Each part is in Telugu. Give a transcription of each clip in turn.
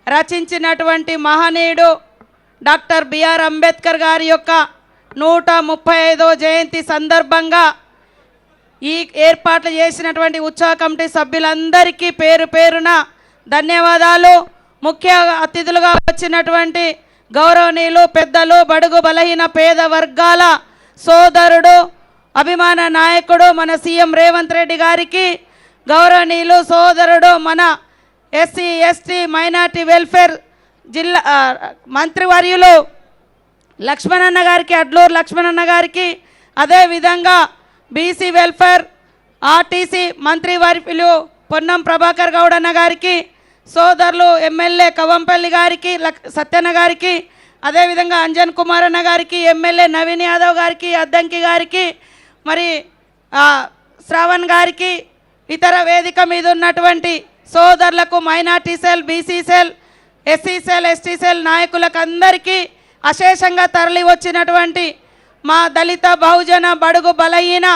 రచించినటువంటి మహనీయుడు డాక్టర్ బిఆర్ అంబేద్కర్ గారి యొక్క 135వ జయంతి సందర్భంగా ఈ ఏర్పాట్లు చేసినటువంటి ఉత్సవ కమిటీ సభ్యులందరికీ పేరు పేరున ధన్యవాదాలు. ముఖ్య అతిథులుగా వచ్చినటువంటి గౌరవనీయులు పెద్దలు, బడుగు బలహీన పేద వర్గాల సోదరుడు, అభిమాన నాయకుడు మన సీఎం రేవంత్ రెడ్డి గారికి, గౌరవనీయులు సోదరుడు మన ఎస్సీ ఎస్టీ మైనార్టీ వెల్ఫేర్ జిల్లా మంత్రివర్యులు లక్ష్మణన్న గారికి, అడ్లూరు లక్ష్మణన్న గారికి, అదేవిధంగా బీసీ వెల్ఫేర్ ఆర్టీసీ మంత్రివర్యులు పొన్నం ప్రభాకర్ గౌడ్ అన్న గారికి, సోదరులు ఎమ్మెల్యే కవంపల్లి గారికి, సత్యన్న గారికి, అదేవిధంగా అంజన్ కుమార్ అన్న గారికి, ఎమ్మెల్యే నవీన్ యాదవ్ గారికి, అద్దంకి గారికి, మరి శ్రావణ్ గారికి, ఇతర వేదిక మీద ఉన్నటువంటి సోదరులకు, minority cell, BC cell, SC cell, ST cell నాయకులకు అందరికీ, అశేషంగా తరలి వచ్చినటువంటి మా దళిత బహుజన బడుగు బలహీన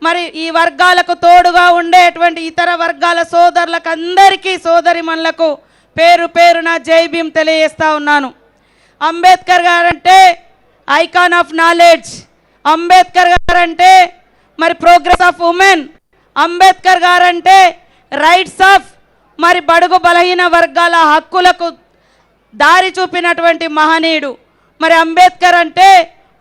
మరి ఈ వర్గాలకు తోడుగా ఉండేటువంటి ఇతర వర్గాల సోదరులకు అందరికీ, సోదరిమణులకు పేరు పేరున జై భీమ్ తెలియజేస్తూ ఉన్నాను. అంబేద్కర్ గారంటే ఐకాన్ ఆఫ్ నాలెడ్జ్, అంబేద్కర్ గారంటే మరి ప్రోగ్రెస్ ఆఫ్ ఉమెన్, అంబేద్కర్ గారంటే రైట్స్ ఆఫ్ మరి బడుగు బలహీన వర్గాల హక్కులకు దారి చూపినటువంటి మహనీయుడు. మరి అంబేద్కర్ అంటే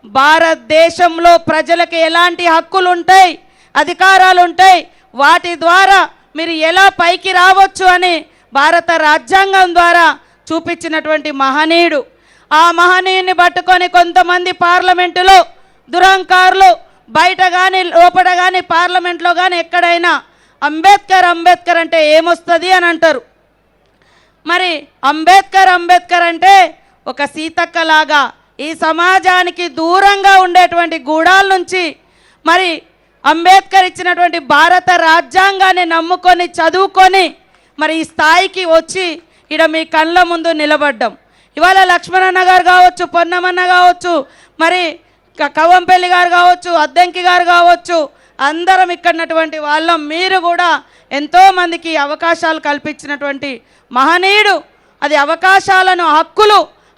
భారతదేశంలో ప్రజలకు ఎలాంటి హక్కులు ఉంటాయి, అధికారాలు ఉంటాయి, వాటి ద్వారా మీరు ఎలా పైకి రావచ్చు అని భారత రాజ్యాంగం ద్వారా చూపించినటువంటి మహనీయుడు. ఆ మహనీయుని పట్టుకొని కొంతమంది పార్లమెంటులో దురహంకారులు బయట కానీ లోపల కానీ పార్లమెంట్లో కానీ ఎక్కడైనా అంబేద్కర్ అంబేద్కర్ అంటే ఏమొస్తుంది అని అంటారు. మరి అంబేద్కర్ అంబేద్కర్ అంటే ఒక సీతక్కలాగా ఈ సమాజానికి దూరంగా ఉండేటువంటి గూడాల నుంచి మరి అంబేద్కర్ ఇచ్చినటువంటి భారత రాజ్యాంగాన్ని నమ్ముకొని చదువుకొని మరి ఈ స్థాయికి వచ్చి ఇక్కడ మీ కళ్ళ ముందు నిలబడ్డాం. ఇవాళ లక్ష్మణన్న గారు కావచ్చు, పొన్నమన్న కావచ్చు, మరి కవంపల్లి గారు కావచ్చు, అద్దంకి గారు కావచ్చు, అందరం ఇక్కడటువంటి వాళ్ళం. మీరు కూడా ఎంతోమందికి అవకాశాలు కల్పించినటువంటి మహనీయుడు. అది అవకాశాలను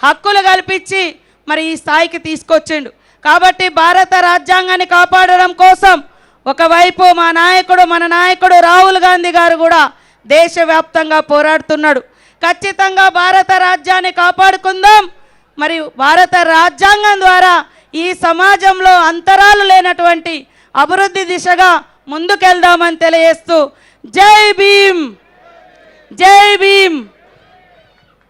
హక్కులు కల్పించి మరి ఈ స్థాయికి తీసుకొచ్చిండు. కాబట్టి భారత రాజ్యాంగాన్ని కాపాడడం కోసం ఒకవైపు మన నాయకుడు రాహుల్ గాంధీ గారు కూడా దేశవ్యాప్తంగా పోరాడుతున్నాడు. ఖచ్చితంగా భారత రాజ్యాన్ని కాపాడుకుందాం. మరి భారత రాజ్యాంగం ద్వారా ఈ సమాజంలో అంతరాలు లేనటువంటి అభివృద్ధి దిశగా ముందుకెళ్దామని తెలియజేస్తూ జై భీమ్, జై భీమ్.